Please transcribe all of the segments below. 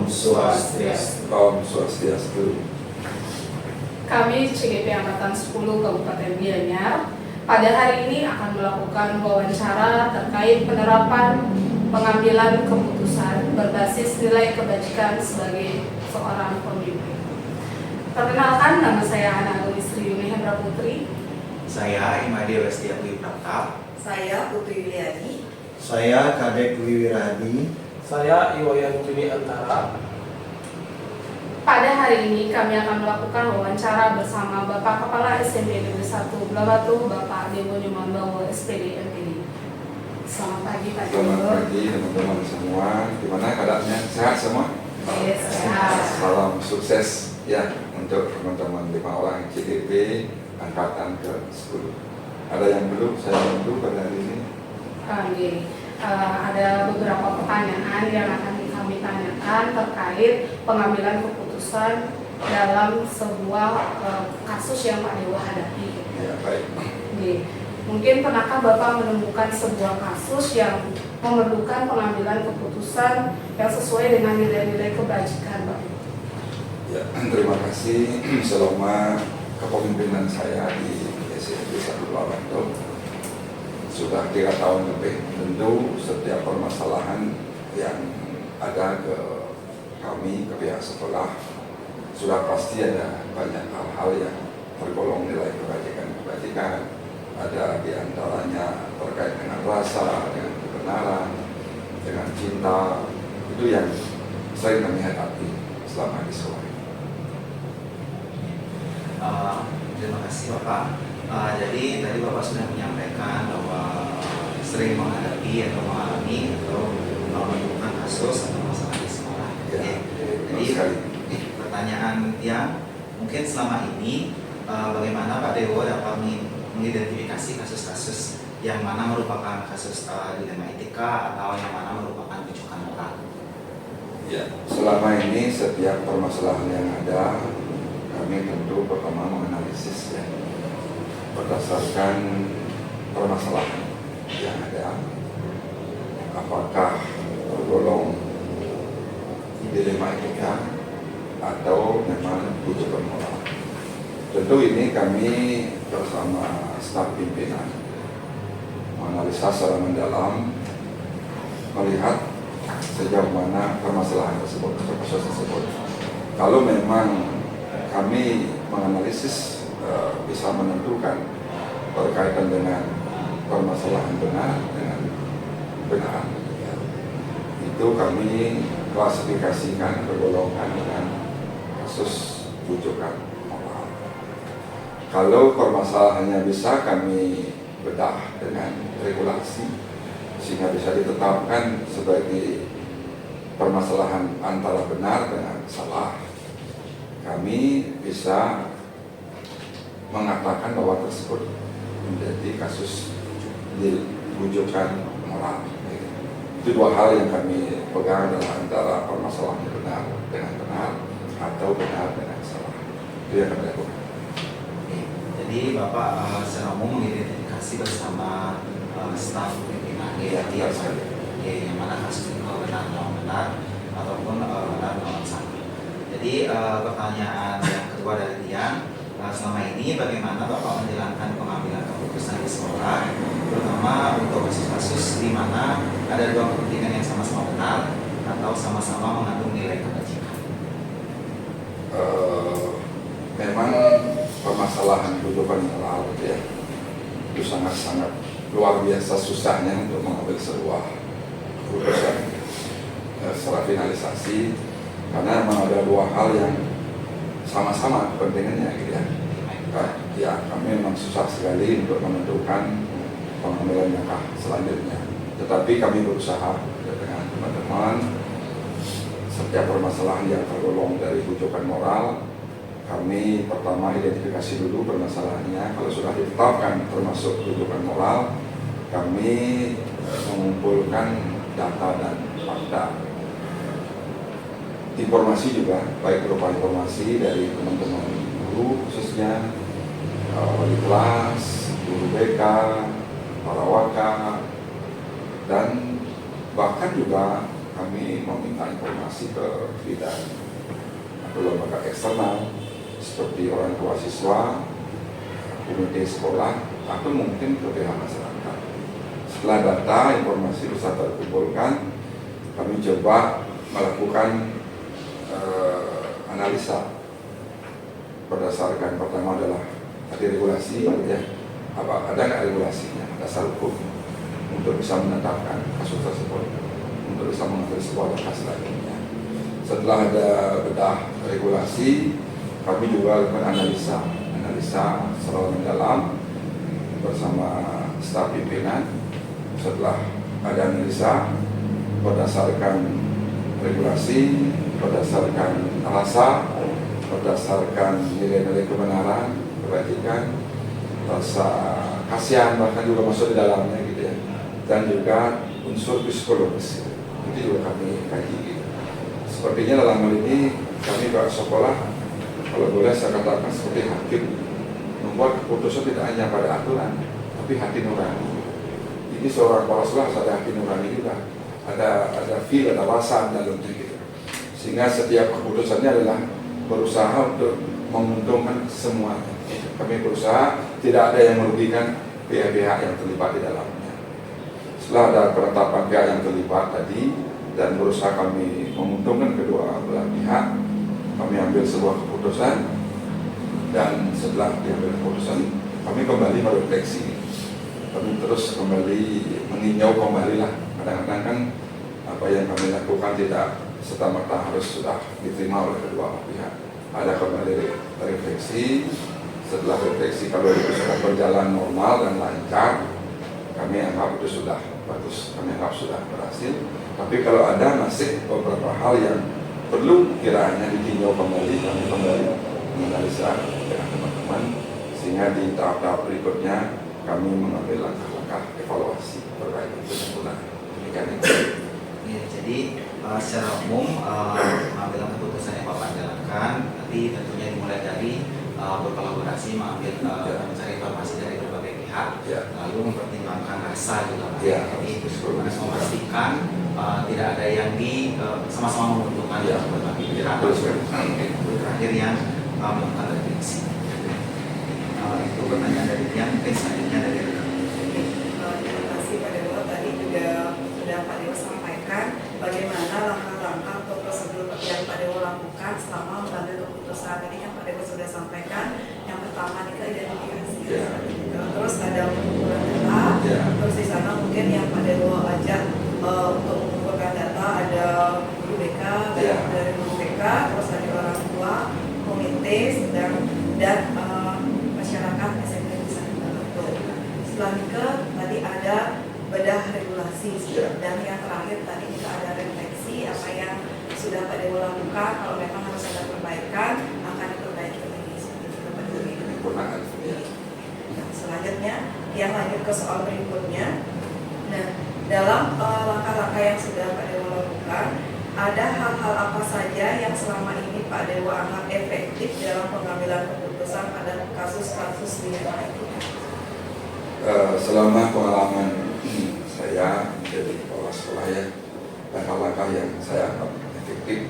Om Swastiastu. Om Swastiastu. Kami CGP Angkatan 10 Kabupaten Gianyar pada hari ini akan melakukan wawancara terkait penerapan pengambilan keputusan berbasis nilai kebajikan sebagai seorang pemimpin. Perkenalkan, nama saya Ana Agustri Yuni Hendra Putri. Saya Imadi Lestiatwi Pratap. Saya Putri Yuliani. Saya Kadek Wiwiradi. Saya Iwayan Juni Antara. Pada hari ini kami akan melakukan wawancara bersama Bapak Kepala SMP Negeri 1 Blabatu, Bapak Dewo Nyumanbawo, SPD MPD. Selamat pagi Pak Dewo. Selamat pagi teman-teman semua. Gimana keadaannya? Sehat semua? Yes, sehat. Salam sukses ya untuk teman-teman 5 orang CGP Angkatan ke-10. Ada yang belum saya bantu pada hari ini? Ada beberapa pertanyaan yang akan kami tanyakan terkait pengambilan keputusan dalam sebuah kasus yang Pak Dewo hadapi. Ya, baik. Mungkin pernahkah Bapak menemukan sebuah kasus yang memerlukan pengambilan keputusan yang sesuai dengan nilai-nilai kebajikan, Pak? Ya, terima kasih. Selama kepemimpinan saya di SMP 1 Blabatu sudah 3 tahun lebih, tentu setiap permasalahan yang ada ke kami, ke pihak sekolah, sudah pasti ada banyak hal-hal yang tergolong nilai kebajikan. Ada diantaranya terkait dengan rasa, dengan kebenaran, dengan cinta. Itu yang sering kami hadapi selama di sekolah. Terima kasih Bapak. Jadi tadi Bapak sudah menyampaikan bahwa sering menghadapi atau mengalami atau menemukan kasus atau masalah di sekolah. Jadi pertanyaan yang mungkin selama ini bagaimana Pak Dewo dapat mengidentifikasi kasus-kasus yang mana merupakan kasus dilema etika atau yang mana merupakan rujukan moral? Ya, selama ini setiap permasalahan yang ada, kami tentu pertama menganalisis ya, berdasarkan permasalahan yang ada, apakah tergolong dilema etika atau memang rujukan moral. Tentu ini kami bersama staf pimpinan menganalisa secara mendalam, melihat sejauh mana permasalahan tersebut, kasus tersebut. Kalau memang kami menganalisis bisa menentukan berkaitan dengan permasalahan benar dengan benar, ya, itu kami klasifikasikan bergolongan dengan kasus rujukan moral. Kalau permasalahannya bisa kami bedah dengan regulasi sehingga bisa ditetapkan sebagai permasalahan antara benar dengan salah, kami bisa mengatakan bahwa tersebut menjadi kasus rujukan moral. Itu 2 hal yang kami pegang adalah antara permasalahan benar dengan benar atau benar dengan salah. Itu yang kami lakukan. Jadi Bapak secara umum mengidentifikasi bersama staf pimpinan yang mana kasus ini benar melawan benar ataupun benar melawan salah. Jadi pertanyaan yang kedua dari Tian, selama ini bagaimana Bapak menjalankan pengambilan keputusan di sekolah, terutama untuk kasus-kasus di mana ada 2 kepentingan yang sama-sama benar atau sama-sama mengandung nilai kebajikan? Memang permasalahan rujukan moral ya, itu sangat-sangat luar biasa susahnya untuk mengambil sebuah keputusan secara finalisasi, karena memang ada 2 hal yang sama-sama kepentingannya gitu ya. Ya, kami memang susah sekali untuk menentukan pengambilan langkah selanjutnya. Tetapi kami berusaha dengan teman-teman, setiap permasalahan yang tergolong dari rujukan moral, kami pertama identifikasi dulu permasalahannya. Kalau sudah ditetapkan termasuk rujukan moral, kami mengumpulkan data dan fakta. Informasi juga, baik berupa informasi dari teman-teman guru khususnya, wali kelas, guru BK, para waka, dan bahkan juga kami kami meminta informasi ke bidang atau lembaga eksternal seperti orang tua siswa, komite sekolah, atau mungkin ke pihak masyarakat. Setelah data informasi bisa terkumpulkan, kami coba melakukan analisa berdasarkan pertama adalah tadi regulasi, ya, ada nggak regulasinya, dasar hukum untuk bisa menetapkan kasus tersebut, untuk bisa mengambil sebuah langkah selanjutnya. Setelah ada bedah regulasi, kami juga lakukan analisa secara mendalam bersama staf pimpinan. Setelah ada analisa berdasarkan regulasi, berdasarkan alasan, berdasarkan nilai-nilai kebenaran, kebajikan, rasa kasihan bahkan juga masuk di dalamnya gitu ya, dan juga unsur psikologis itu juga kami kaji gitu. Sepertinya dalam hal ini kami Pak sekolah, kalau boleh saya katakan seperti hakim, membuat keputusan tidak hanya pada aturan tapi hati nurani. Ini seorang kepala sekolah harus ada hati nurani juga, ada feel, ada rasa dalamnya gitu, sehingga setiap keputusannya adalah berusaha untuk menguntungkan semuanya. Kami berusaha tidak ada yang merugikan pihak-pihak yang terlibat di dalamnya. Setelah ada penetapan pihak yang terlibat tadi dan berusaha kami menguntungkan kedua belah pihak, kami ambil sebuah keputusan, dan setelah diambil keputusan kami kembali merefleksi. Kami terus kembali meninjau kembali lah. Kadang-kadang kan apa yang kami lakukan tidak serta-merta harus sudah diterima oleh kedua pihak. Ada kembali refleksi. Setelah refleksi, kalau itu sudah berjalan normal dan lancar, kami anggap itu sudah bagus, kami anggap sudah berhasil. Tapi kalau ada masih beberapa hal yang perlu kiranya ditinjau kembali, kami kembali menganalisa dengan teman-teman, sehingga di tahap-tahap berikutnya kami mengambil langkah-langkah evaluasi perbaikan penyempurnaan. Demikian itu. Ya, jadi secara umum pengambilan keputusan yang Bapak jalankan nanti tentunya dimulai dari berkolaborasi, mencari informasi dari berbagai pihak, lalu mempertimbangkan rasa juga, Pak. Jadi memastikan tidak ada yang sama-sama menguntungkan berbagai pihak. Terakhir yang melakukan refleksi. Itu pertanyaan dari yang mungkin selanjutnya dari Terima kasih Pak Dewa. Tadi juga sudah Pak Dewa sampaikan bagaimana langkah-langkah atau prosedur yang Pak Dewa lakukan selama mengambil keputusan. Tadi kan Pak Dewa sudah sampaikan yang pertama nih identifikasi, terus ada pengumpulan data, terus di sana mungkin yang Pak Dewa ajak untuk mengumpulkan data ada guru BK, dari guru BK, terus ada orang tua, komite, dan masyarakat SMP di sana. Selanjutnya tadi ada bedah regulasi, dan yang terakhir tadi kita ada refleksi apa yang sudah Pak Dewa lakukan, kalau memang harus ada perbaikan akan diperbaiki lagi. Nah, selanjutnya yang lanjut ke soal berikutnya. Nah, dalam langkah-langkah yang sudah Pak Dewa lakukan, ada hal-hal apa saja yang selama ini Pak Dewa anggap efektif dalam pengambilan keputusan pada kasus-kasus di daerah itu? Selama pengalaman saya menjadi kepala sekolah ya, langkah-langkah yang saya anggap efektif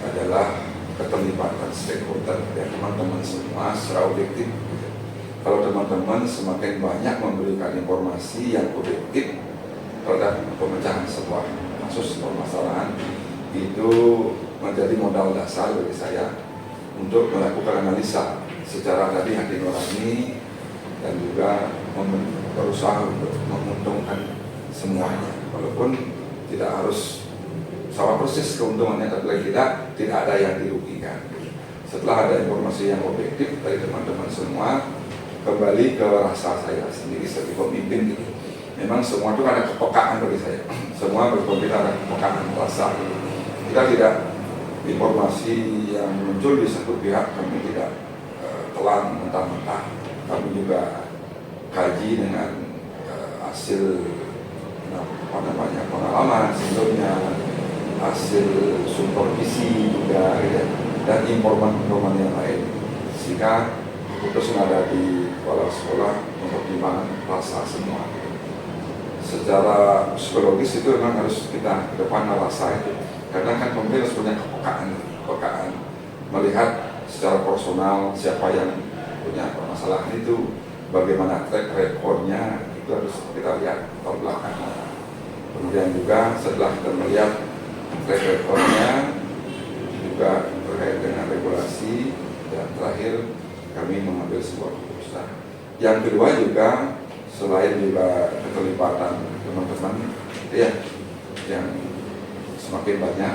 adalah keterlibatan stakeholder dan teman-teman semua secara objektif. Kalau teman-teman semakin banyak memberikan informasi yang objektif terhadap pemecahan sebuah kasus permasalahan, itu menjadi modal dasar bagi saya untuk melakukan analisa secara tadi hati nurani dan juga berusaha untuk menguntungkan semuanya, walaupun tidak harus sama persis keuntungannya, tapi tidak ada yang dirugikan. Setelah ada informasi yang objektif dari teman-teman semua, kembali ke rasa saya sendiri sebagai pemimpin gitu. Memang semua itu ada kepekaan bagi saya. Semua berkompeten ada kepekaan rasa. Kita tidak informasi yang muncul di satu pihak kami tidak telan mentah-mentah. Kami juga kaji dengan hasil pengalaman sebelumnya, hasil supervisi juga dan informan-informan yang lain, sehingga keputusan ada di kepala sekolah mempertimbangkan rasa semua. secara psikologis itu memang harus kita ke depan merasa itu, karena kan pemerintah harus punya kepekaan melihat secara personal siapa yang punya permasalahan itu, bagaimana track recordnya itu harus kita lihat terbelakang. Kemudian juga setelah kita melihat track recordnya juga terkait dengan regulasi, dan terakhir kami mengambil sebuah keputusan. Yang kedua juga selain juga keterlibatan teman-teman ya yang semakin banyak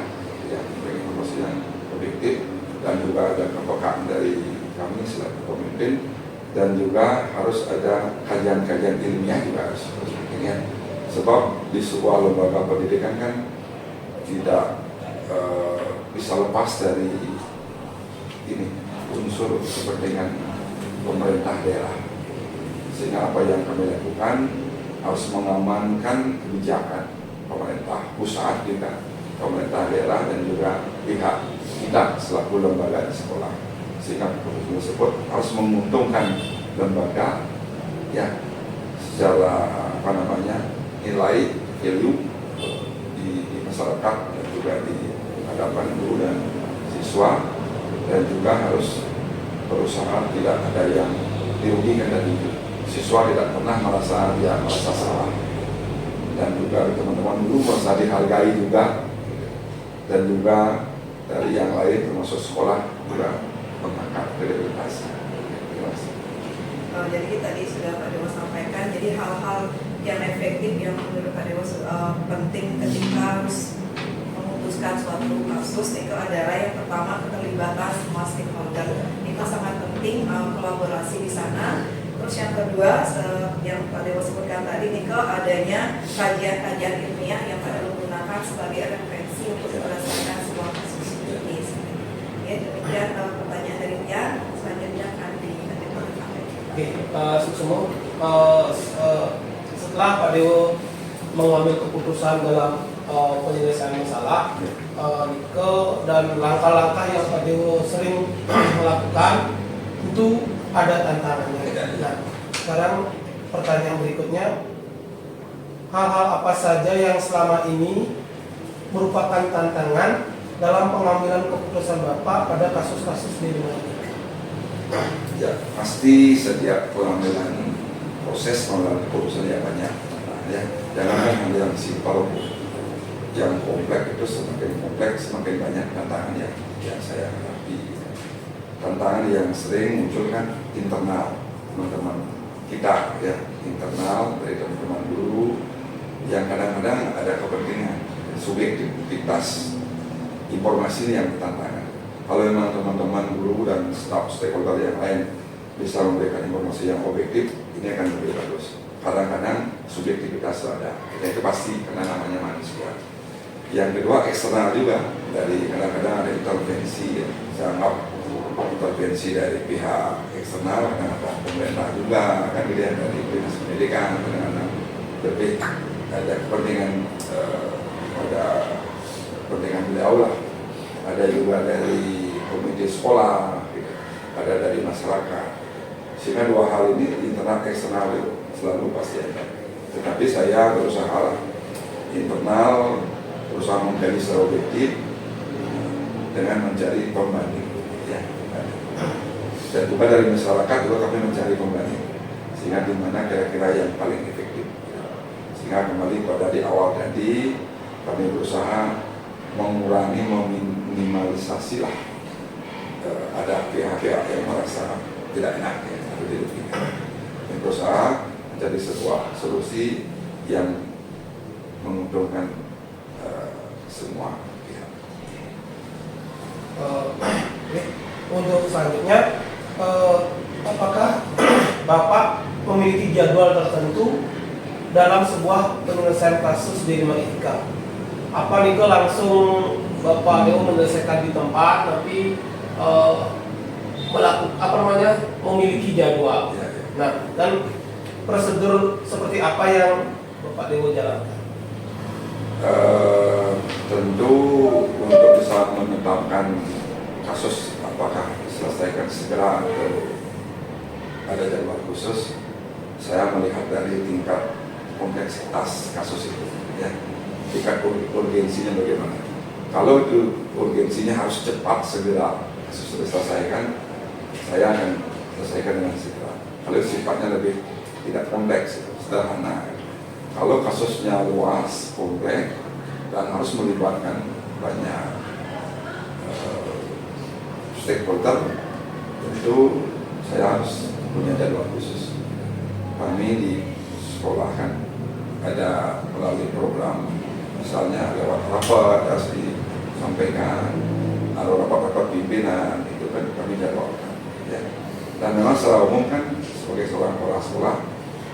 yang memberi informasi yang objektif, dan juga ada kepekaan dari kami selaku pemimpin, dan juga harus ada kajian-kajian ilmiah juga harus bikin ya. Sebab di sebuah lembaga pendidikan kan tidak bisa lepas dari ini unsur kepentingan pemerintah daerah, sehingga apa yang kami lakukan harus mengamankan kebijakan pemerintah pusat juga, pemerintah daerah, dan juga pihak kita selaku lembaga di sekolah, sehingga keputusan tersebut harus menguntungkan lembaga ya secara nilai value di masyarakat, dan juga di hadapan guru dan siswa, dan juga harus berusaha tidak ada yang dirugikan dari siswa, tidak pernah merasa salah, dan juga teman-teman guru merasa dihargai juga, dan juga dari yang lain termasuk sekolah juga mengangkat kredibilitas. Terima kasih. Jadi tadi sudah Pak Dewo sampaikan, jadi hal-hal yang efektif yang menurut Pak Dewo penting ketika harus memutuskan suatu kasus itu adalah yang pertama keterlibatan semua stakeholder, itu sangat penting, kolaborasi di sana. Terus yang kedua yang Pak Dewo sebutkan tadi Niko, adanya kajian-kajian ilmiah yang Pak Dewo gunakan sebagai referensi untuk menyelesaikan sebuah kasus ini. Ya, demikian pertanyaan dari Tian. Selanjutnya akan dilanjutkan. Oke, semua setelah Pak Dewo mengambil keputusan dalam penyelesaian masalah, dan langkah-langkah yang Pak Dewo sering melakukan itu ada tantangannya. Nah, sekarang pertanyaan berikutnya, hal-hal apa saja yang selama ini merupakan tantangan dalam pengambilan keputusan Bapak pada kasus-kasus di luar? Ya, pasti setiap pengambilan proses pengambilan keputusan yang banyak. Ya, jangan hanya yang simpel, yang kompleks itu semakin kompleks semakin banyak tantangan yang saya hadapi. Tantangan yang sering muncul kan internal teman-teman kita ya, internal dari teman-teman guru yang kadang-kadang ada kepentingan, subjektivitas informasi ini yang tantangan. Kalau memang teman-teman guru dan staf stakeholder yang lain bisa memberikan informasi yang objektif, ini akan lebih bagus. Kadang-kadang subjektivitas ada, itu pasti karena namanya manusia. Yang kedua eksternal juga, dari kadang-kadang ada intervensi ya, saya anggap intervensi dari pihak eksternal, kadang-kadang pemerintah juga, kan dilihat dari dinas pendidikan, kadang-kadang lebih ada kepentingan ada kepentingan beliau lah, ada juga dari komite sekolah, gitu. Ada dari masyarakat, sehingga dua hal ini internal eksternal itu selalu pasti ada. Tetapi saya berusaha internal, berusaha mencari secara objektif dengan mencari pembanding ya. Dan juga dari masyarakat juga kami mencari pembanding, sehingga di mana kira-kira yang paling efektif. Sehingga kembali pada di awal tadi kami berusaha mengurangi, meminimalisasi lah ada pihak-pihak yang merasa tidak enak ya, atau tidak enak. Kami berusaha mencari sebuah solusi yang menguntungkan semua pihak. Untuk selanjutnya, apakah Bapak memiliki jadwal tertentu dalam sebuah penyelesaian kasus di rumah etika? Apa nih langsung Bapak Dewo menyelesaikan di tempat, tapi memiliki jadwal? Ya. Nah, dan prosedur seperti apa yang Bapak Dewo jalankan? Tentu untuk bisa menetapkan kasus apakah diselesaikan segera atau ada jadwal khusus, saya melihat dari tingkat kompleksitas kasus itu, ya. Tingkat urgensinya bagaimana. Kalau itu urgensinya harus cepat segera kasus diselesaikan, saya akan selesaikan dengan segera. Kalau sifatnya lebih tidak kompleks, sederhana. Kalau kasusnya luas, kompleks, dan harus melibatkan banyak stakeholder, tentu saya harus punya jadwal khusus. Kami di sekolah kan ada melalui program, misalnya lewat rapat harus disampaikan, atau rapat-rapat pimpinan, itu kan kami jadwalkan. Ya. Dan memang secara umum kan sebagai seorang kepala sekolah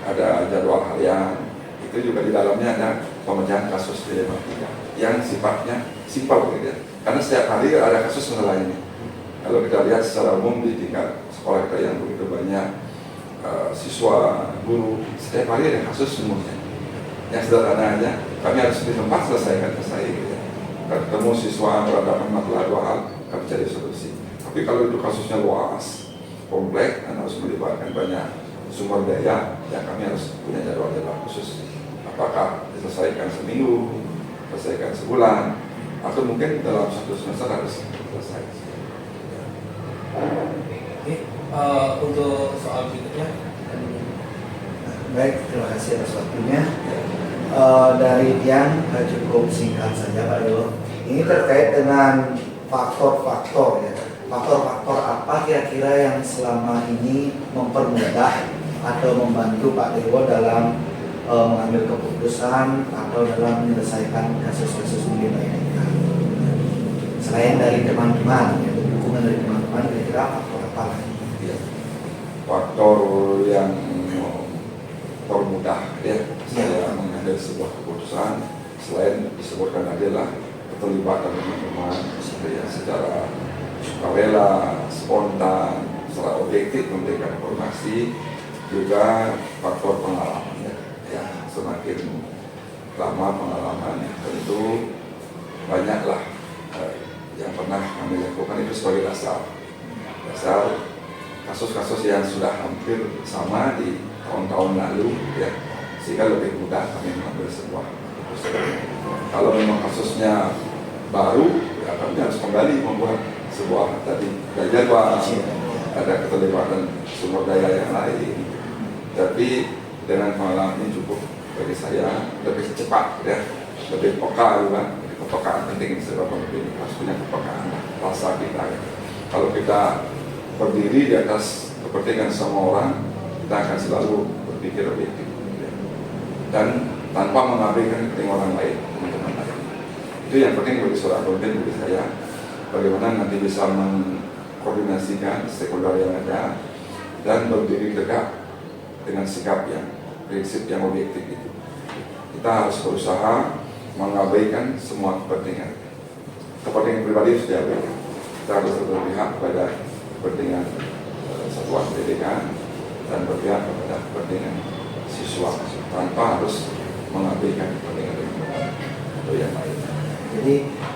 ada jadwal harian, itu juga di dalamnya ada pemecahan kasus dilematika yang sifatnya simpel gitu ya. Karena setiap hari ada kasus masalah ini. Kalau kita lihat secara umum di tingkat sekolah kita yang begitu banyak siswa, guru, setiap hari ada kasus semuanya. Yang sederhana aja, kami harus di tempat selesaikan gitu ya. Ketemu siswa berhadapan masalah dua hal, kami cari solusi. Tapi kalau itu kasusnya luas, kompleks, dan harus melibatkan banyak sumber daya, ya kami harus punya jadwal-jadwal khusus. Apakah diselesaikan seminggu, selesaikan sebulan, atau mungkin dalam satu semester harus selesai. Oke, untuk soal berikutnya. Baik, terima kasih atas waktunya. Dari Dian cukup singkat saja Pak Dewo. Ini terkait dengan faktor-faktor ya. Faktor-faktor apa kira-kira yang selama ini mempermudah atau membantu Pak Dewo dalam mengambil keputusan atau dalam menyelesaikan kasus-kasus dilematika. Selain dari teman-teman, ya, dukungan dari teman-teman, kira-kira faktor apa lagi? Ya. Faktor yang permudah ya saya mengambil sebuah keputusan, selain disebutkan adalah keterlibatan teman-teman ya, secara sukarela, spontan, secara objektif memberikan informasi, juga faktor pengalaman ya, semakin lama pengalaman tentu banyaklah yang pernah kami lakukan itu sebagai dasar kasus-kasus yang sudah hampir sama di tahun-tahun lalu ya, sehingga lebih mudah kami mengambil sebuah keputusan. Kalau memang kasusnya baru, ya kami harus kembali membuat sebuah tadi jadwal, ada keterlibatan sumber daya yang lain. Tapi dengan pengalaman ini cukup bagi saya lebih cepat ya, lebih peka juga. Kepekaan penting sebab pemimpin harus punya kepekaan rasa kita. Ya. Kalau kita berdiri di atas kepentingan semua orang, kita akan selalu berpikir objektif ya. Dan tanpa mengabaikan kepentingan orang lain, teman-teman lain. Itu yang penting bagi seorang pemimpin, bagi saya. Bagaimana nanti bisa mengkoordinasikan stakeholder yang ada dan berdiri tegak dengan sikap yang prinsip yang objektif itu. Kita harus berusaha mengabaikan semua kepentingan. Kepentingan pribadi harus diabaikan. Kita harus berpihak pada kepentingan satuan pendidikan dan berpihak kepada kepentingan siswa tanpa harus mengabaikan kepentingan lingkungan atau yang lain. Jadi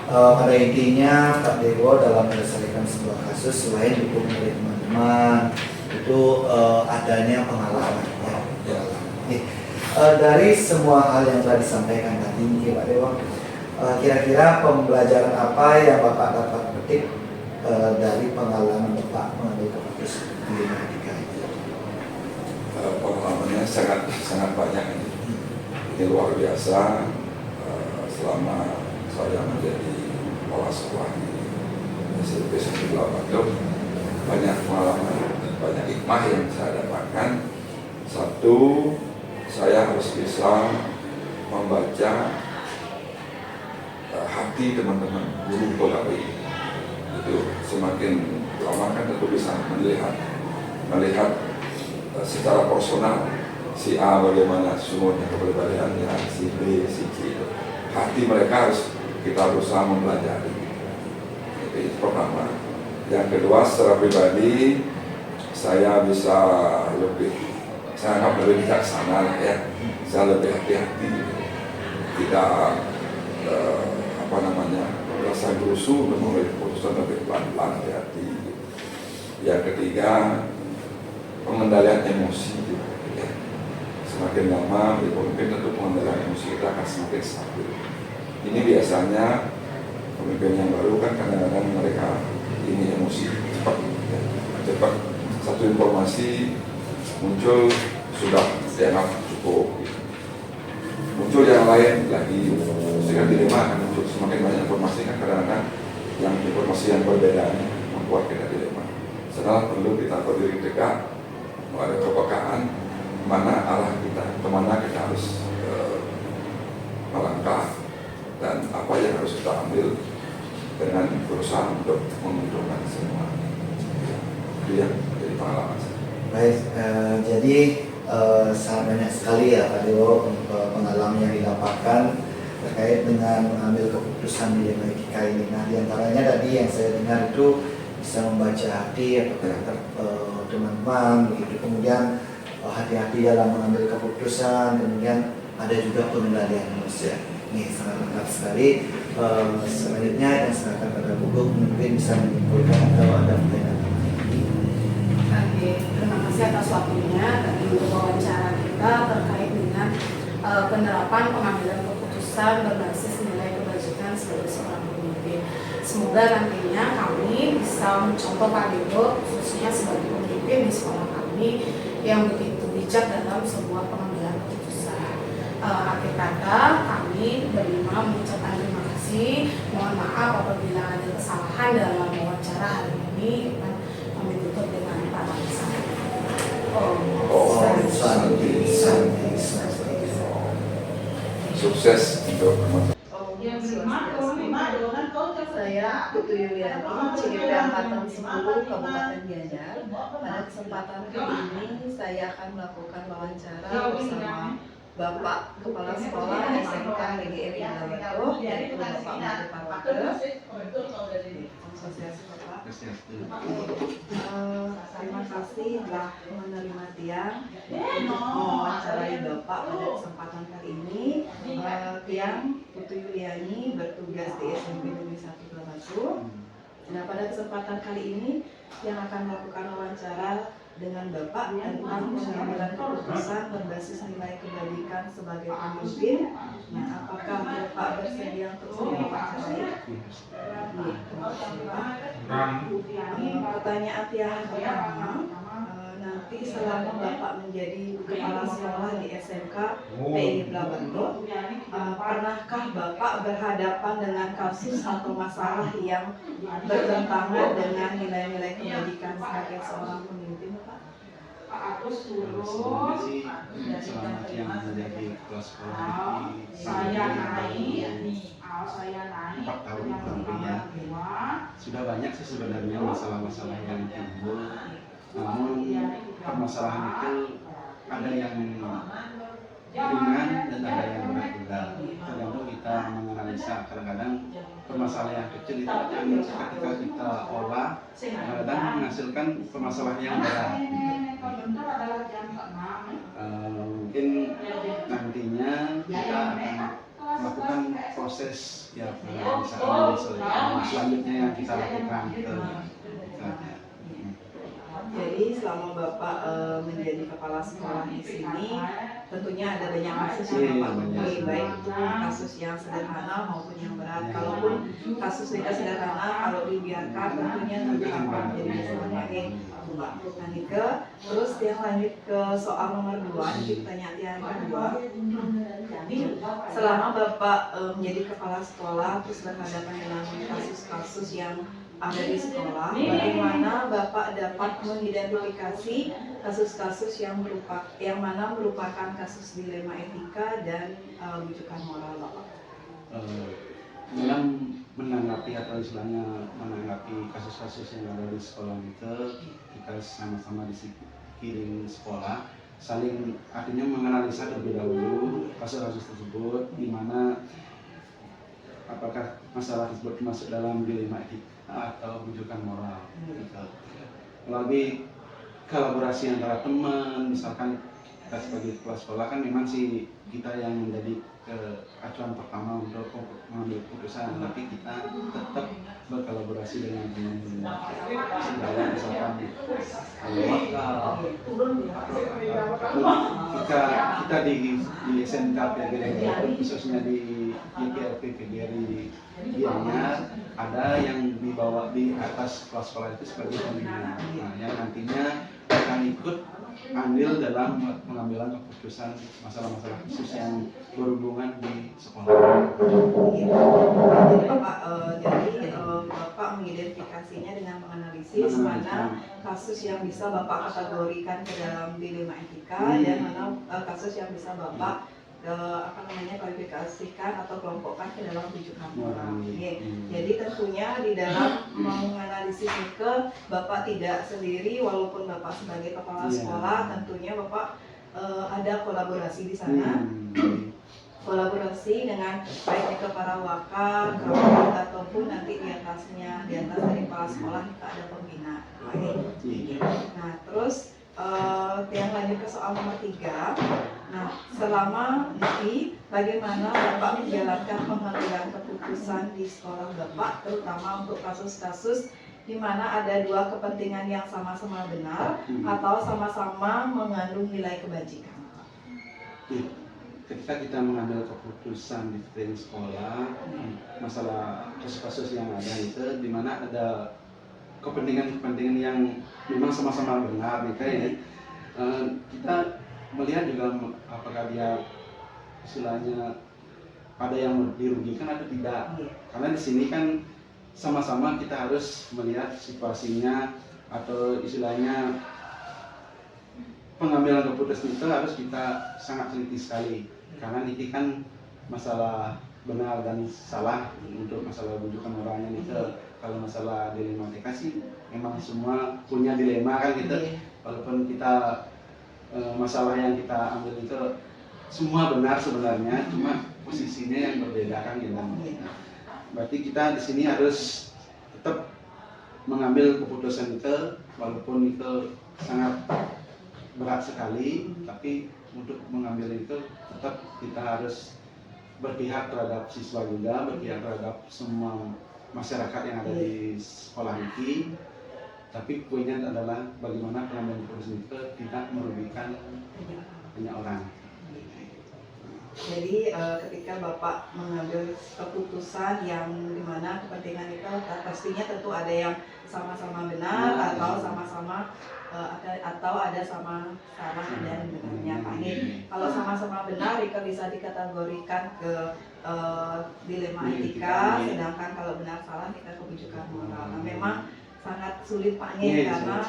pada intinya Pak Dewo dalam menyelesaikan sebuah kasus selain dukungan dari teman-teman itu adanya pengalaman ya. Dari semua hal yang telah disampaikan tadi mungkin Pak Dewo, kira-kira pembelajaran apa yang Bapak dapat petik dari pengalaman Bapak mengambil keputusan dilematika itu? Pengalamannya sangat banyak ini. Ini luar biasa. Selama saya menjadi kepala sekolah di SMP 98 itu banyak pengalaman dan banyak hikmah yang saya dapatkan. Satu, saya harus bisa membaca hati teman-teman guru pegawai. Itu semakin lama kan tentu bisa melihat secara personal si A bagaimana sumbernya kepribadiannya, si B, si C. Hati mereka harus kita berusaha mempelajari. Itu pertama. Yang kedua, secara pribadi saya bisa saya anggap lebih bijaksana ya. Saya lebih hati-hati. Tidak rasa gerusu untuk mengambil keputusan lebih pelan-pelan, hati-hati. Yang ketiga, pengendalian emosi. Ya. semakin lama menjadi pemimpin tentu pengendalian emosi kita akan semakin stabil. Ini biasanya pemimpin yang baru kan kadang-kadang mereka ini emosi cepat, ya. Cepat satu informasi muncul sudah dianggap cukup. Muncul yang lain lagi, sehingga dilema akan muncul semakin banyak informasi kan kadang-kadang yang informasi yang berbeda membuat kita dilema. Setelah perlu kita berdiri tegak, ada kepekaan mana arah kita, kemana kita harus melangkah dan apa yang harus kita ambil dengan berusaha untuk menguntungkan semua. Itu yang jadi pengalaman saya. Baik, jadi sangat banyak sekali ya Pak Dewo pengalaman yang didapatkan terkait dengan mengambil keputusan di dilema etika ini. Nah, diantaranya tadi yang saya dengar itu bisa membaca hati atau karakter teman-teman, begitu. Kemudian hati-hati dalam mengambil keputusan, kemudian ada juga pengendalian emosi. Ini sangat lengkap sekali. Selanjutnya yang silakan pada buku mungkin bisa menyimpulkan atau ada pertanyaan. Oke, terima kasih atas waktunya tadi untuk wawancara kita terkait dengan penerapan pengambilan keputusan berbasis nilai kebajikan sebagai seorang pemimpin. Semoga nantinya kami bisa mencontoh Pak Dewo khususnya sebagai pemimpin di sekolah kami yang begitu bijak dalam sebuah pengambilan keputusan. Akhir kata kami berlima mengucapkan terima kasih. Mohon maaf apabila ada kesalahan dalam wawancara hari ini. Kami tutup dengan pembahasan. Sukses untuk teman-teman. Saya Putu Yuliani, CGP Angkatan 10 Kabupaten Gianyar. Pada kesempatan kali ini saya akan melakukan wawancara bersama Bapak Kepala Sekolah SMK PGRI Balabato, yaitu Bapak Made Parwata. Asosiasi Bapak. Terima kasih telah menerima Tiang untuk mewawancarai Bapak pada kesempatan kali ini. Tiang Putu Yuliani bertugas di SMP Negeri 1 Balabato. Nah, pada kesempatan kali ini yang akan melakukan wawancara dengan Bapak tentang pengambilan keputusan berbasis nilai kebaikan sebagai pemimpin. Nah, apakah Bapak bersedia untuk saya wawancarai? Pertanyaan yang pertama, nanti selama Bapak menjadi kepala sekolah di SMK PGRI Balabato, pernahkah Bapak berhadapan dengan kasus atau masalah yang bertentangan dengan nilai-nilai kebajikan sebagai seorang pemimpin, Bapak? Sebelumnya sih selamat yang menjadi kepala sekolah di saya naik 4 tahun lebih ya. Sudah banyak sih sebenarnya masalah-masalah yang timbul, namun permasalahan itu ada yang ringan dan ada yang berat juga. Tergantung kita menganalisa. Kadang-kadang permasalahan yang kecil itu akan ketika kita olah kadang menghasilkan permasalahan yang berat. Mungkin nantinya kita akan melakukan proses ya misalkan selanjutnya yang kita lakukan Jadi selama Bapak menjadi kepala sekolah di sini, tentunya ada banyak kasus yang Bapak temui, baik itu kasus yang sederhana maupun yang berat. Kalaupun kasus yang sederhana, kalau dibiarkan tentunya nanti akan menjadi sebagai Nah, Nike. Terus yang lanjut ke soal nomor 2, jadi pertanyaan yang kedua. Selama Bapak menjadi kepala sekolah terus berhadapan dengan kasus-kasus yang ada di sekolah, bagaimana Bapak dapat mengidentifikasi kasus-kasus yang mana merupakan kasus dilema etika dan rujukan moral Bapak? Dalam menanggapi atau istilahnya menanggapi kasus-kasus yang ada di sekolah itu, kita sama-sama dikirim sekolah, saling artinya menganalisa terlebih dahulu kasus-kasus tersebut, di mana apakah masalah tersebut masuk dalam dilema etika atau rujukan moral. Melalui kolaborasi antara teman, misalkan kita sebagai kepala sekolah kan memang sih kita yang menjadi acuan pertama untuk mengambil keputusan, tapi kita tetap berkolaborasi dengan teman-teman. Misalkan lokal, Jika kita di SMK PGRI, khususnya di IPLP PGRI Gianyar, ada yang dibawa di atas kepala sekolah itu sebagai pembina, yang nantinya akan ikut andil dalam pengambilan keputusan masalah-masalah khusus yang berhubungan di sekolah. Jadi Bapak mengidentifikasinya dengan menganalisis mana kasus yang bisa Bapak kategorikan ke dalam dilema etika dan mana kasus yang bisa Bapak kualifikasikan atau kelompokkan ke dalam rujukan moral. Jadi tentunya di dalam menganalisis ke Bapak tidak sendiri, walaupun Bapak sebagai kepala sekolah, tentunya Bapak ada kolaborasi di sana. Kolaborasi dengan baik ke para wakil, kawat, ataupun nanti di atas dari kepala sekolah kita ada pembina. Nah, terus yang lanjut ke soal nomor 3. Nah, selama ini bagaimana Bapak menjalankan pengambilan keputusan di sekolah Bapak, terutama untuk kasus-kasus di mana ada dua kepentingan yang sama-sama benar atau sama-sama mengandung nilai kebajikan? Ketika kita mengambil keputusan di sekolah, masalah kasus-kasus yang ada itu, di mana ada kepentingan-kepentingan yang memang sama-sama benar, kita melihat juga apakah dia istilahnya ada yang dirugikan atau tidak. Karena di sini kan sama-sama kita harus melihat situasinya, atau istilahnya pengambilan keputusan itu harus kita sangat teliti sekali. Karena ini kan masalah benar dan salah untuk masalah rujukan orangnya itu. Kalau masalah dilematika sih memang semua punya dilema kan gitu. Walaupun kita masalah yang kita ambil itu semua benar sebenarnya, cuma posisinya yang berbeda kan gitu. Berarti kita di sini harus tetap mengambil keputusan itu, walaupun itu sangat berat sekali, tapi untuk mengambil itu tetap kita harus berpihak terhadap siswa juga, berpihak terhadap semua masyarakat yang ada di sekolah ini. Tapi poinnya adalah bagaimana pengambilan keputusan itu tidak merugikan banyak orang. Jadi ketika Bapak mengambil keputusan yang dimana kepentingan itu pastinya tentu ada yang sama-sama benar atau sama-sama atau ada sama salah dan benarnya Pak. Kalau sama-sama benar itu bisa dikategorikan ke dilema etika, sedangkan kalau benar salah kita kebijakan moral. Nah, memang sangat sulit Pak karena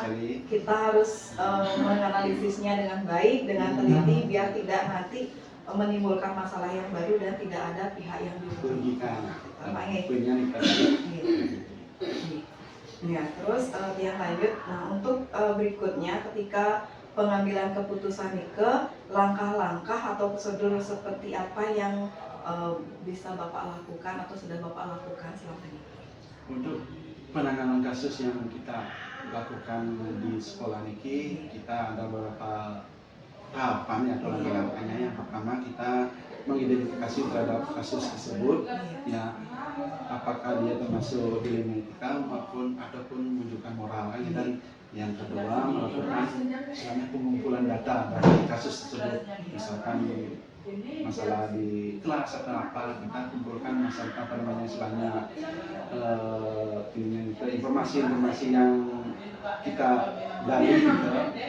kita harus menganalisisnya dengan baik, dengan teliti biar tidak nanti menimbulkan masalah yang baru dan tidak ada pihak yang dirugikan. Ya, terus yang lanjut. Nah, untuk berikutnya ketika pengambilan keputusan itu, langkah-langkah atau prosedur seperti apa yang bisa Bapak lakukan atau sudah Bapak lakukan selama ini? Untuk penanganan kasus yang kita lakukan di sekolah ini, kita ada beberapa tahapan atau langkah-langkahnya. Yang pertama kita mengidentifikasi terhadap kasus tersebut, ya apakah dia termasuk dilema etika ataupun menunjukkan moral. Dan yang kedua melakukan istilahnya pengumpulan data dari kasus tersebut, misalkan masalah di kelas atau apa, kita kumpulkan masalah istilahnya informasi-informasi yang kita gali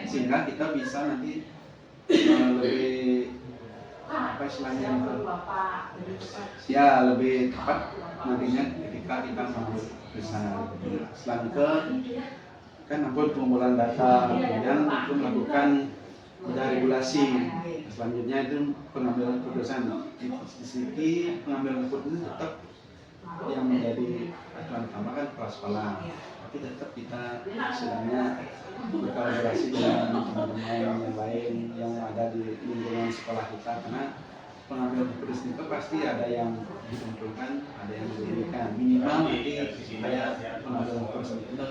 sehingga kita bisa nanti lebih istilahnya lebih tepat nantinya ketika kita mengambil keputusan. Selanjutnya kan pengumpulan data, kemudian itu melakukan regulasi. Selanjutnya itu pengambilan keputusan. Di sini pengambilan keputusan tetap yang menjadi aturan utama kan kepala sekolah, tapi tetap kita istilahnya berkolaborasi dengan teman-teman yang lain yang ada di lingkungan sekolah kita, karena pengambilan keputusan itu pasti ada yang diuntungkan, ada yang dirugikan. Minimal nanti supaya pengambilan keputusan itu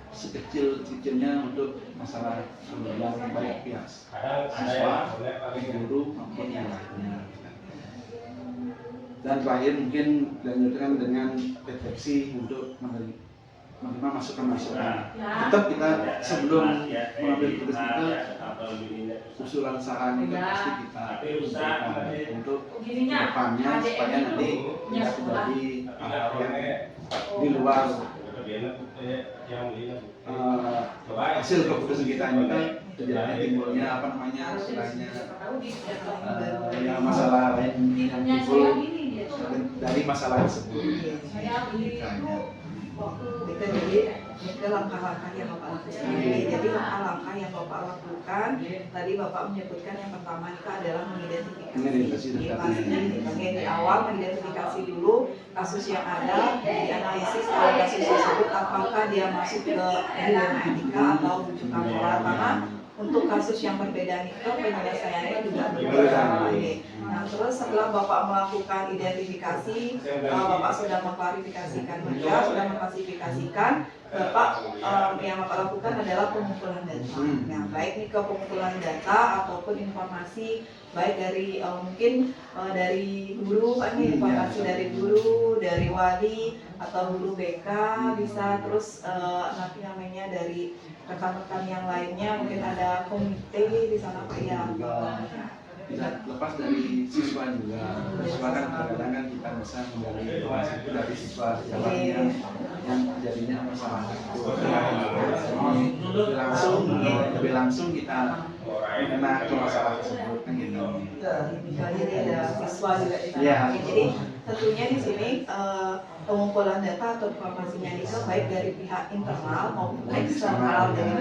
sekecil-kecilnya untuk masalah yang baik pihak siswa, guru maupun yang lainnya. Dan terakhir mungkin dilanjutkan dengan deteksi untuk menerima masukan-masukan. Tetap kita sebelum mengambil keputusan itu usulan saran itu pasti kita berikan untuk depannya supaya nanti tidak terjadi hal yang di luar hasil keputusan kita ini kan terjadi timbulnya apa namanya istilahnya ya masalah lain yang timbul dari masalah tersebut. Jadi langkah-langkah yang Bapak lakukan. Jadi langkah-langkah yang Bapak lakukan, tadi Bapak menyebutkan yang pertama itu adalah mengidentifikasi. Di awal mengidentifikasi dulu kasus yang ada, dianalisis kalau kasus tersebut apakah dia masuk ke dilema etika atau rujukan moral, karena untuk kasus yang berbeda itu penyelesaiannya juga berbeda. Nah, terus setelah Bapak melakukan identifikasi, Bapak sudah mengklarifikasikan juga, sudah mengklasifikasikan, Bapak yang Bapak lakukan adalah pengumpulan data. Nah, baik nih ke pengumpulan data ataupun informasi baik dari mungkin dari guru, Pak nih informasi dari guru, dari wali atau guru BK bisa, terus nanti namanya dari rekan-rekan yang lainnya, mungkin ada komite di sana Pak ya. Tidak lepas dari siswa juga. Siswa kan kadang-kadang kan kita bisa menggali informasi itu dari siswa yang jadinya masalah itu. Lebih langsung kita mengenai ke masalah tersebut kan gitu. Jadi ada siswa juga di sana. Ya. Jadi tentunya di sini pengumpulan data atau informasinya itu baik dari pihak internal maupun eksternal. Jadi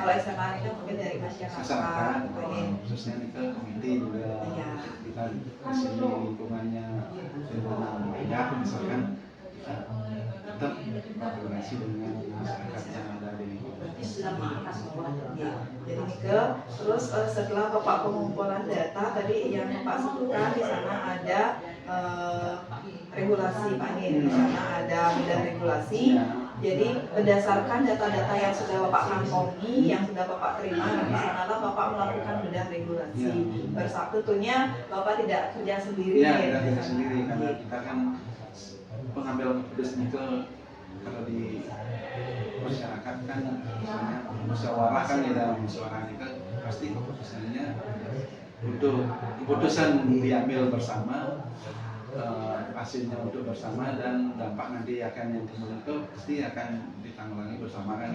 kalau eksternal itu mungkin dari masyarakat. Khususnya ke komite juga kita di sini lingkungannya banyak, misalkan kita tetap berkoordinasi dengan masyarakat yang ada di lingkungan. Jadi terus setelah Bapak pengumpulan data tadi yang Bapak sebutkan di sana ada regulasi Pak nih, di sana ada bidang regulasi. Jadi berdasarkan data-data yang sudah Bapak kantongi, yang sudah Bapak terima, di sanalah Bapak melakukan bedah regulasi. Bersatu tentunya Bapak tidak kerja sendiri. Ya, tidak kerja sendiri karena kita kan pengambil keputusan itu kalau di masyarakat kan misalnya musyawarah kan ya, dalam musyawarah itu pasti keputusannya untuk keputusan diambil bersama, hasilnya untuk bersama, dan dampak nanti akan yang timbul itu pasti akan ditanggulangi bersama kan.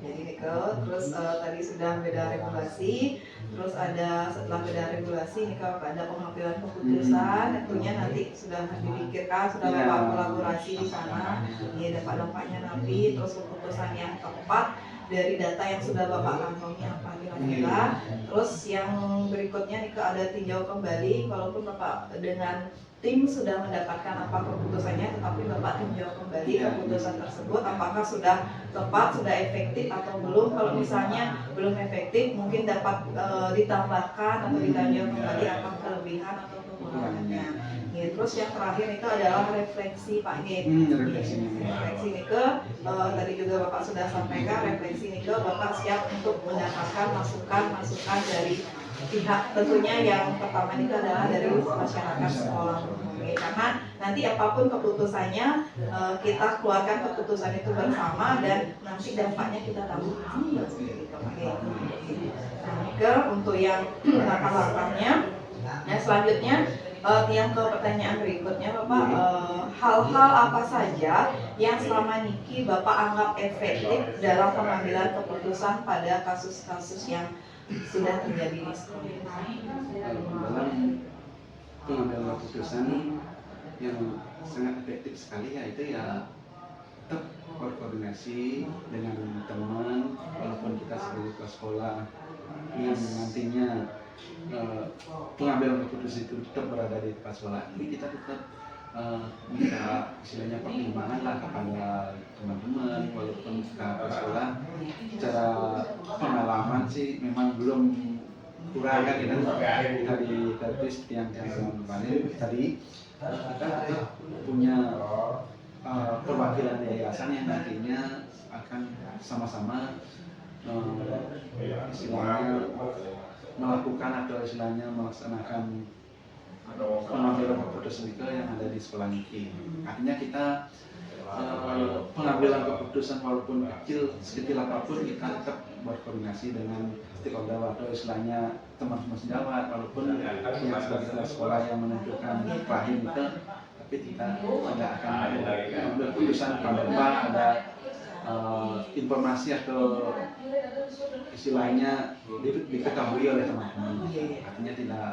Jadi terus tadi sudah beda regulasi, terus ada setelah beda regulasi kalau ada pengambilan keputusan, tentunya nanti sudah dipikirkan, sudah Bapak kolaborasi di sana, dampak-dampaknya nanti, terus keputusan yang tepat dari data yang sudah Bapak kantongi apa kira-kira. Terus yang berikutnya ada tinjau kembali, walaupun Bapak dengan tim sudah mendapatkan apa keputusannya, tetapi Bapak tinjau kembali keputusan tersebut apakah sudah tepat, sudah efektif atau belum. Kalau misalnya belum efektif, mungkin dapat ditambahkan atau ditinjau kembali apa kelebihan atau kekurangannya. Terus yang terakhir itu adalah refleksi Pak Refleksi Nike, tadi juga Bapak sudah sampaikan, refleksi Nike Bapak siap untuk mendapatkan masukan dari pihak, tentunya yang pertama itu adalah dari masyarakat sekolah, karena nanti apapun keputusannya kita keluarkan keputusan itu bersama dan nanti dampaknya kita tahu. Untuk yang langkah-langkahnya, selanjutnya yang ke pertanyaan berikutnya Bapak, hal-hal apa saja yang selama Niki Bapak anggap efektif dalam pengambilan keputusan pada kasus-kasus yang sudah terjadi di sekolah? Dalam pengambilan keputusan yang sangat efektif sekali yaitu tetap berkoordinasi dengan teman, walaupun kita sebagai kepala sekolah yang nantinya pengambilan keputusan itu tetap berada di kepala sekolah, ini kita tetap minta istilahnya pertimbangan lah kepada teman-teman, walaupun kita kepala sekolah secara pengalaman sih memang belum kurang kan kita di seperti yang kemarin tadi kita punya perwakilan yayasan yang nantinya akan sama-sama istilahnya melakukan atau istilahnya melaksanakan pengambilan keputusan itu yang ada di sekolah Niki. Artinya kita pengambilan keputusan walaupun kecil sekecil apapun kita tetap berkoordinasi dengan stakeholder atau istilahnya teman-teman sejawat, walaupun pihak sebagai sekolah yang menentukan klien itu, tapi kita tidak akan mengambil keputusan tanpa ada informasi atau istilahnya diketahui oleh teman-teman. Artinya tidak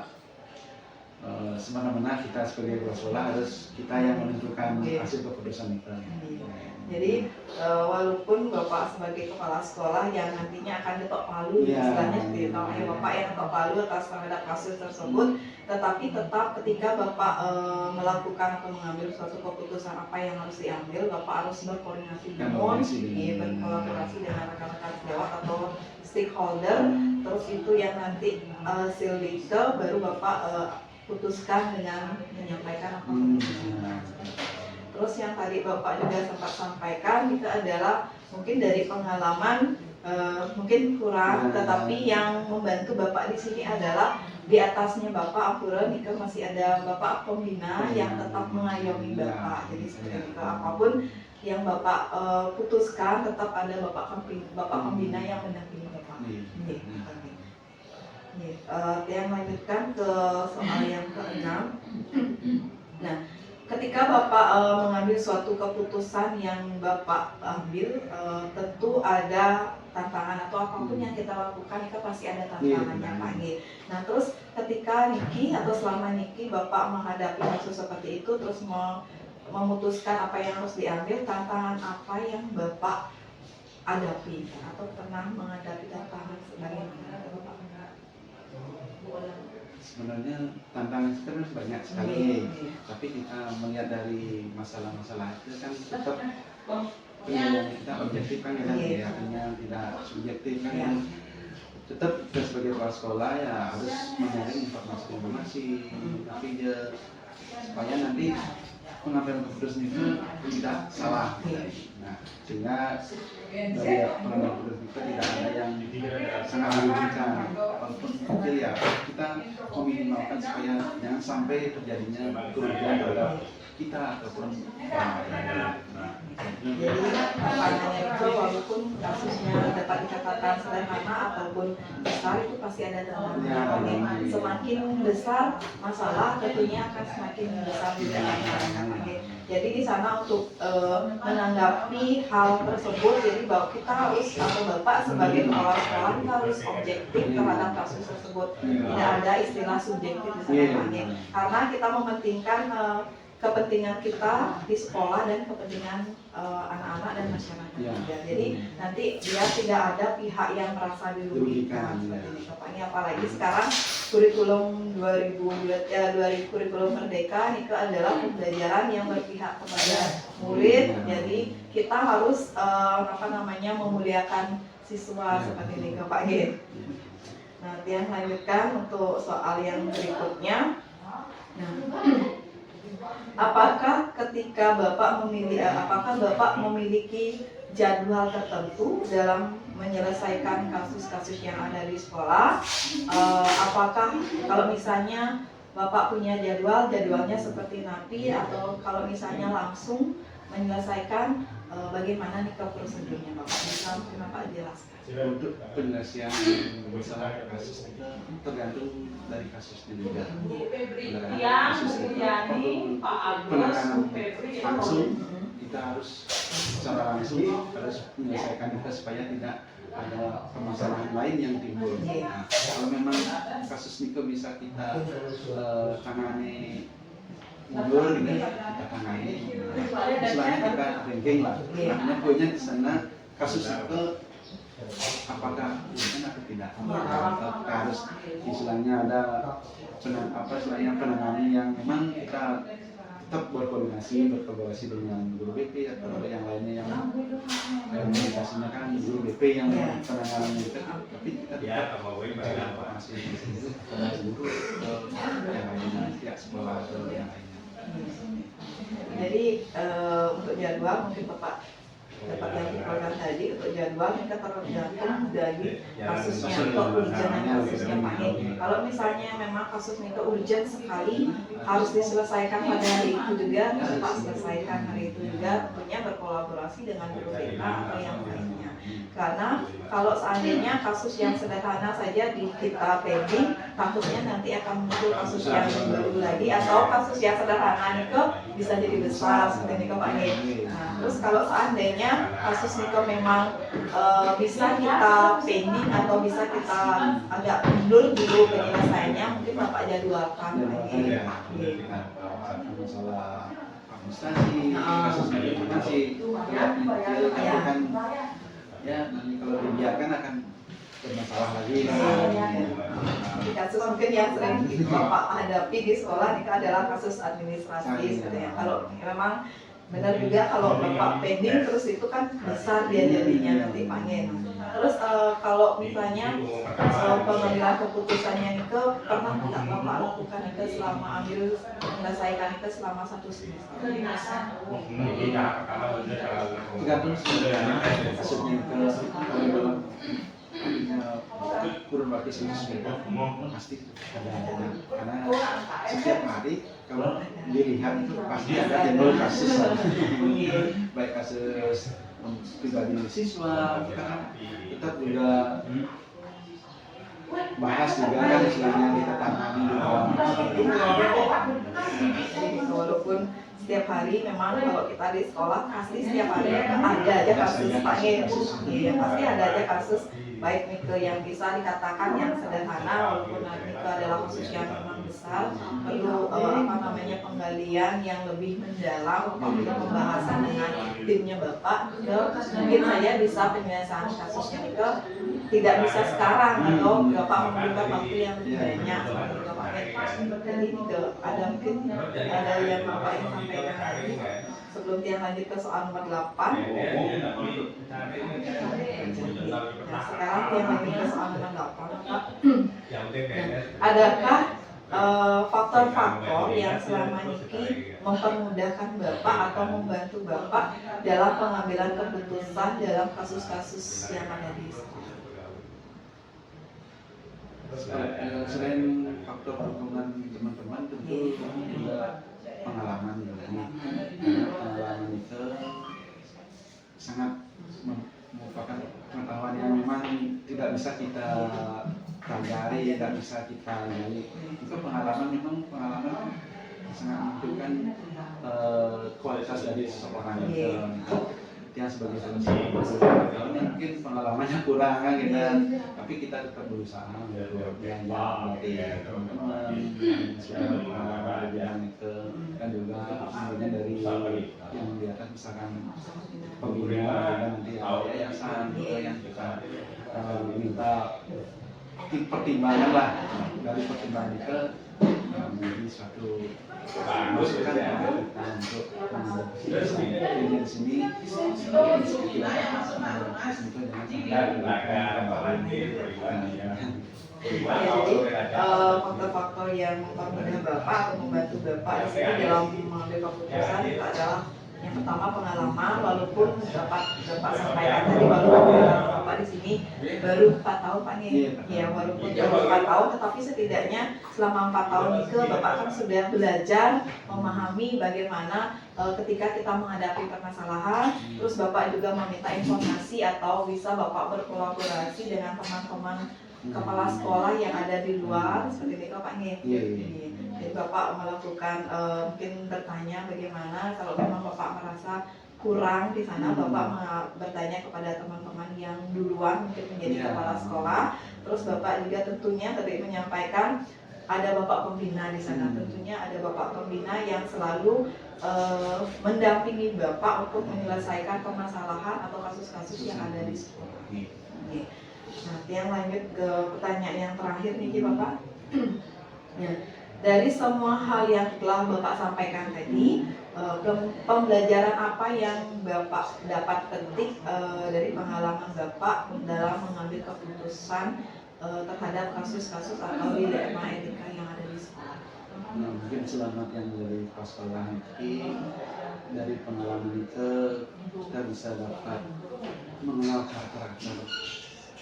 semena-mena kita sebagai kepala sekolah harus kita yang menentukan hasil keputusan itu. Jadi walaupun Bapak sebagai kepala sekolah yang nantinya akan ketok palu, istilahnya seperti itu, Bapak yang ketok palu atas terhadap kasus tersebut, tetapi tetap ketika Bapak melakukan atau mengambil suatu keputusan apa yang harus diambil, Bapak harus berkoordinasi berkolaborasi dengan rekan-rekan sejawat atau stakeholder, terus itu yang nanti hasil itu baru Bapak putuskan dengan menyampaikan apa keputusan. Terus yang tadi Bapak juga sempat sampaikan itu adalah mungkin dari pengalaman mungkin kurang, tetapi yang membantu Bapak di sini adalah di atasnya Bapak Apura itu masih ada Bapak pembina yang tetap mengayomi Bapak. Jadi seperti itu, apapun yang Bapak putuskan tetap ada Bapak pembina yang mendampingi Bapak. Yang lanjutkan ke soal yang ke-6. Nah, ketika Bapak mengambil suatu keputusan yang Bapak ambil, tentu ada tantangan atau apapun yang kita lakukan itu pasti ada tantangannya Pak G. Nah terus ketika Niki atau selama Niki Bapak menghadapi kasus seperti itu, terus memutuskan apa yang harus diambil, tantangan apa yang Bapak hadapi atau pernah menghadapi tantangan sebagaimana Bapak? Sebenarnya tantangan itu kan banyak sekali, tapi kita melihat dari masalah-masalah itu kan tetap penilaian kita objektif kan ya, artinya tidak subjektif kan ya. Tetap kita sebagai kepala sekolah ya harus menyaring informasi, tapi dia supaya nanti pengambilan keputusan itu tidak salah. Nah, sehingga dari pengambilan keputusan itu tidak ada yang sangat merugikan. Walaupun kecil ya kita meminimalkan supaya jangan sampai terjadinya kerugian terhadap kita ataupun jadi tantangannya itu walaupun kasusnya dapat dikatakan sederhana ataupun besar itu pasti ada tantangan. Semakin besar masalah tentunya akan semakin besar juga tantangannya. Jadi di sana untuk menanggapi hal tersebut, jadi bahwa kita harus atau Bapak sebagai kepala sekolah kita harus objektif terhadap kasus tersebut. Tidak ada istilah subjektif di sana Pak. Karena kita mementingkan kepentingan kita di sekolah dan kepentingan anak-anak dan masyarakat juga. Jadi nanti dia tidak ada pihak yang merasa dirugikan seperti itu Pak. Ini apalagi sekarang kurikulum 2000 kurikulum Merdeka itu adalah pembelajaran yang berpihak kepada murid. Jadi kita harus memuliakan siswa seperti ini Pak G. Nah, yang lanjutkan untuk soal yang berikutnya. Nah, apakah ketika Bapak memiliki jadwal tertentu dalam menyelesaikan kasus-kasus yang ada di sekolah? Apakah kalau misalnya Bapak punya jadwalnya seperti NAPI, atau kalau misalnya langsung menyelesaikan, bagaimana nih prosedurnya Bapak? Bisa mungkin Bapak jelaskan? Untuk penyelesaian masalah kasus itu tergantung dari kasusnya juga. Kasus itu penanganan langsung kita harus secara langsung harus menyelesaikan itu supaya tidak ada permasalahan lain yang timbul. Nah, kalau memang kasus Niko bisa kita tangani mundur gitu, kita tangani. Istilahnya kita ranking lah. Artinya poinnya di sana kasus itu apakah mungkin atau tidak, kita harus istilahnya ada penanganan yang memang kita tetap berkoordinasi dengan guru BP atau yang lainnya yang komunikasinya kan guru BP yang penanganan itu, tapi kita tetap masih itu kepada guru yang lainnya, pihak sekolah atau yang lainnya. Jadi untuk jadwal mungkin Bapak dapat yang dilaporkan tadi untuk jadwal mereka tergantung dari kasusnya atau urgennya kasusnya Pak Nge. Kalau misalnya memang kasusnya itu urgent sekali harus diselesaikan pada hari itu juga, Bapak selesaikan hari itu juga, tentunya berkolaborasi dengan BPK atau yang lainnya. Karena kalau seandainya kasus yang sederhana saja kita pending, takutnya nanti akan muncul kasus yang baru lagi atau kasus yang sederhana itu bisa jadi besar seperti itu Pak Nge. Nah, terus kalau seandainya kasus itu memang bisa kita pending atau bisa kita agak mundur dulu penyelesaiannya, mungkin Bapak jadwalkan Pak Nge. Masalah administrasi, kasus masih kan ya nanti kalau dibiarkan akan bermasalah lagi. Kasus mungkin yang sering Bapak hadapi di sekolah itu adalah kasus administrasi sebenarnya. Kalau memang benar juga kalau Bapak pending terus itu kan besar dia jadinya nanti Pak Nge. Terus kalau misalnya pengambilan keputusannya itu pernah tidak Bapak lakukan itu selama menyelesaikan itu selama 1 semester? Tergantung sebenarnya kasusnya kalau kurun waktu semester pasti ada karena setiap hari kalau dilihat itu pasti ada timbul kasus baik kasus pribadi siswa karena tetap juga bahas juga kan istilahnya kita tangani walaupun setiap hari memang kalau kita di sekolah pasti setiap hari ada aja kasus Pak Nge. Iya, pasti ada aja kasus baik Nike yang bisa dikatakan yang sederhana walaupun Nike adalah kasus yang memang besar perlu penggalian yang lebih mendalam untuk pembahasan dengan timnya Bapak. Mungkin saya bisa penyelesaian kasusnya Nike tidak bisa sekarang atau Bapak membutuhkan waktu yang lebih banyak seperti itu Pak Nge. Jadi ada mungkin ada yang Bapak yang sampaikan tadi sebelum dia lanjut ke soal nomor 8. Nah, sekarang dia lanjut ke soal nomor 8 Pak. Adakah faktor-faktor yang selama ini mempermudahkan Bapak atau membantu Bapak dalam pengambilan keputusan dalam kasus-kasus yang ada di sekolah? Selain faktor dukungan teman-teman tentu juga pengalaman karena pengalaman itu sangat merupakan pengetahuan yang memang tidak bisa kita pelajari, tidak bisa kita gali. Itu pengalaman sangat menentukan kualitas dari seseorang itu. Yang sebagai seorang mungkin pengalamannya kurang kan kita, tapi kita tetap berusaha untuk belajar dari teman-teman yang itu dan juga kemudian dari yang di atas misalkan pembina nanti ada yayasan yang kita minta pertimbangan lah dari pertimbangan itu menjadi suatu masukan kita untuk di sini faktor-faktor yang mempermudah Bapak atau membantu Bapak di sini dalam mengambil keputusan itu adalah yang pertama pengalaman, walaupun Bapak sampaikan tadi walaupun pengalaman Bapak di sini baru 4 tahun Pak Nge. Ya walaupun baru 4 tahun tetapi setidaknya selama 4 tahun itu Bapak kan sudah belajar memahami bagaimana ketika kita menghadapi permasalahan, terus Bapak juga meminta informasi atau bisa Bapak berkolaborasi dengan teman-teman kepala sekolah yang ada di luar seperti itu Pak Nge. Jadi Bapak melakukan mungkin bertanya bagaimana kalau memang Bapak merasa kurang di sana, Bapak bertanya kepada teman-teman yang duluan mungkin menjadi kepala sekolah. Terus Bapak juga tentunya tadi menyampaikan ada Bapak pembina di sana. Tentunya ada Bapak pembina yang selalu mendampingi Bapak untuk menyelesaikan permasalahan atau kasus-kasus yang ada di sekolah. Nah, yang lanjut ke pertanyaan yang terakhir nih Bapak. Ya. Dari semua hal yang telah Bapak sampaikan tadi, pembelajaran apa yang Bapak dapat petik dari pengalaman Bapak dalam mengambil keputusan terhadap kasus-kasus atau dilema etika yang ada di sekolah? Mungkin selamat yang dari pas sekolah ini dari pengalaman itu kita bisa dapat mengenal karakter.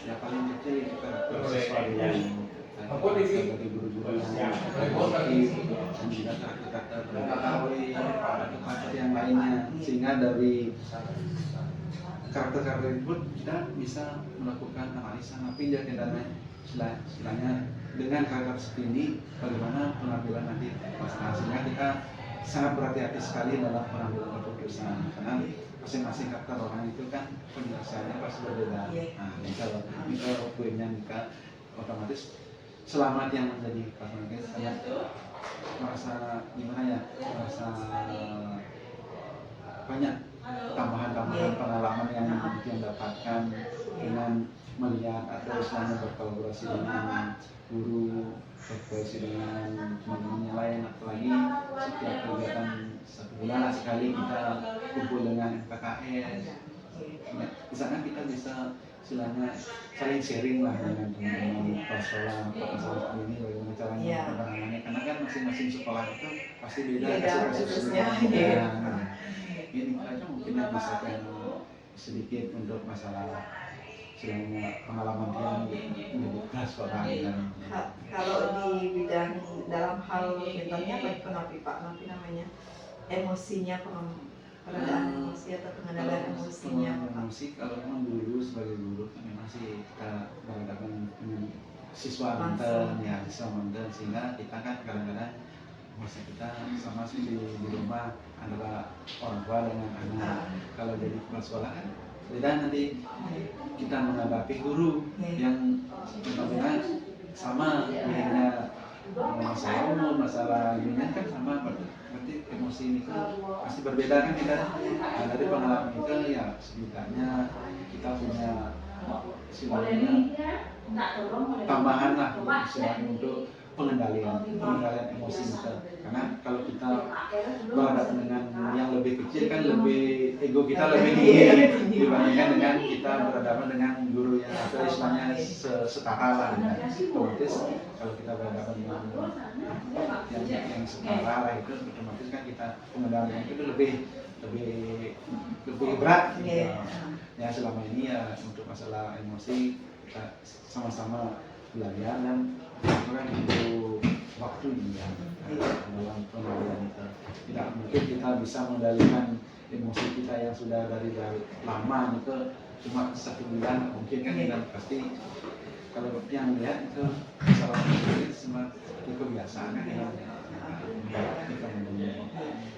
Ya paling kecil itu karakter siswa yang dari guru-guru yang aktif dan juga karakter karakter yang lainnya, sehingga dari karakter-karakter itu kita bisa melakukan analisa tapi ya istilahnya dengan karakter seperti ini bagaimana pengambilan nanti masalah, sehingga kita sangat berhati-hati sekali dalam pengambilan keputusan karena masing-masing karakter orang itu kan penjelasannya pasti berbeda. Nah, kalau poinnya nikah otomatis selamat yang menjadi pasangan sangat merasa gimana ya, merasa banyak tambahan-tambahan pengalaman yang dia dapatkan dengan melihat atau istilahnya berkolaborasi dengan guru, berkolaborasi dengan teman-teman yang lain, apalagi setiap kegiatan 1 bulan sekali kita kumpul dengan KKS. Ya, di sana kita bisa istilahnya saling sharing lah dengan teman-teman sekolah masalah ini, bagaimana caranya penanganannya, karena kan masing-masing sekolah itu pasti beda kasusnya. Ini aja mungkin yang bisa sedikit untuk masalah istilahnya pengalaman dia menjadi sekolah. Kalau di bidang dalam hal mentalnya apa namanya emosinya, peredaan emosi atau pengendalian emosinya. Emosi kalau memang dulu sebagai guru kan memang sih kita berhadapan dengan siswa mantan ya, sehingga kita kan kadang-kadang emosi kita sama sih di rumah antara orang tua dengan anak. Kalau jadi kepala sekolah kan beda, nanti kita menghadapi guru yang benar-benar sama dirinya, masalah umum, masalah ininya kan sama, berarti emosi ini kan pasti berbeda kan kita. Nah, dari pengalaman itu ya setidaknya kita punya istilahnya tambahan lah istilahnya untuk pengendalian emosi kita. Karena kalau kita berhadapan dengan yang lebih kecil kan lebih ego kita lebih tinggi dibandingkan dengan kita berhadapan dengan guru yang atau istilahnya setara lah. Otomatis kalau kita berhadapan dengan yang setara lah itu otomatis kan kita pengendalian itu lebih berat. Ya selama ini ya untuk masalah emosi kita sama-sama belajar dan orang itu waktu ya dalam pengendalian itu. Tidak mungkin kita bisa mengendalikan emosi kita yang sudah dari lama itu cuma 1 bulan, mungkin kan kita pasti kalau yang lihat itu salah satu semua kebiasaan kan ya.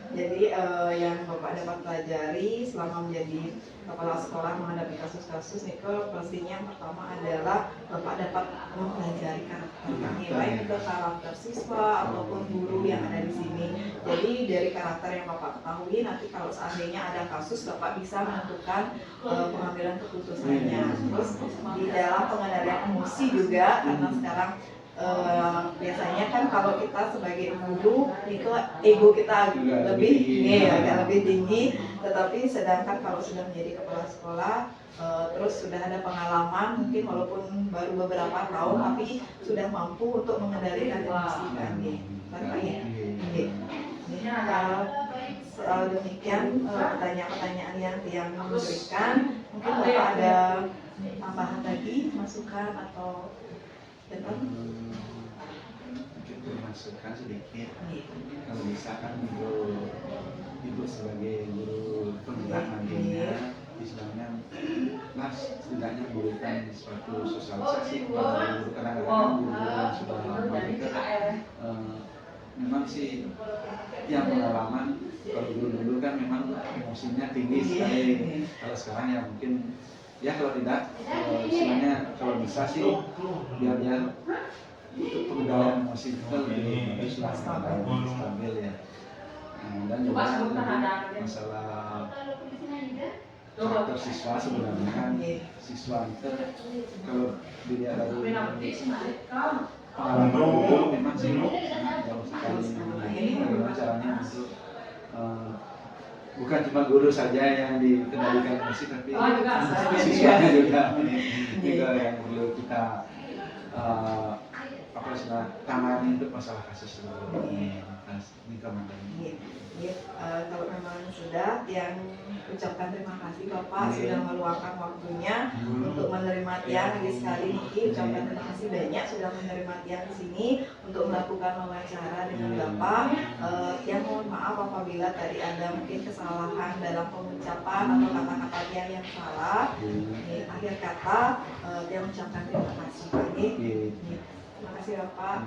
Jadi yang Bapak dapat pelajari selama menjadi kepala sekolah menghadapi kasus-kasus Niko, pastinya yang pertama adalah Bapak dapat mempelajari karakter, baik itu karakter siswa ataupun guru yang ada di sini. Jadi dari karakter yang Bapak ketahui, nanti kalau seandainya ada kasus Bapak bisa menentukan pengambilan keputusannya. Terus di dalam pengendalian emosi juga, karena sekarang biasanya kan kalau kita sebagai guru itu ego kita agak lebih tinggi, tetapi sedangkan kalau sudah menjadi kepala sekolah terus sudah ada pengalaman mungkin walaupun baru beberapa tahun tapi sudah mampu untuk mengendalikan emosi kan soal demikian pertanyaan-pertanyaan yang memberikan, mungkin Bapak ada tambahan lagi, masukan atau mungkin masukan sedikit. Kalau bisa kan ibu sebagai guru penggerak nantinya istilahnya setidaknya memberikan suatu sosialisasi kepada guru, kadang-kadang guru yang sudah lama itu memang sih yang pengalaman. Kalau dulu kan memang emosinya tinggi sekali. Kalau sekarang ya mungkin ya kalau tidak istilahnya kalau bisa sih biar untuk pengendalian emosi kita lebih stabil ya. Dan juga masalah karakter siswa, sebenarnya kan siswa itu kalau dilihat dari pengalaman dulu memang sih sangat jauh sekali bagaimana caranya untuk bukan cuma guru saja yang dikendalikan emosi, tapi siswanya juga yang perlu kita sudah tangani untuk masalah kasus ini. Ini kemana? Kalau memang sudah, yang ucapkan terima kasih Bapak sudah meluangkan waktunya untuk menerima Tiang lagi sekali niki. Ucapkan terima kasih banyak sudah menerima Tiang di sini untuk melakukan wawancara dengan Bapak. Tiang mohon maaf apabila tadi ada mungkin kesalahan dalam pengucapan atau kata-kata Tiang yang salah. Akhir kata Tiang ucapkan terima kasih. Terima kasih Bapak.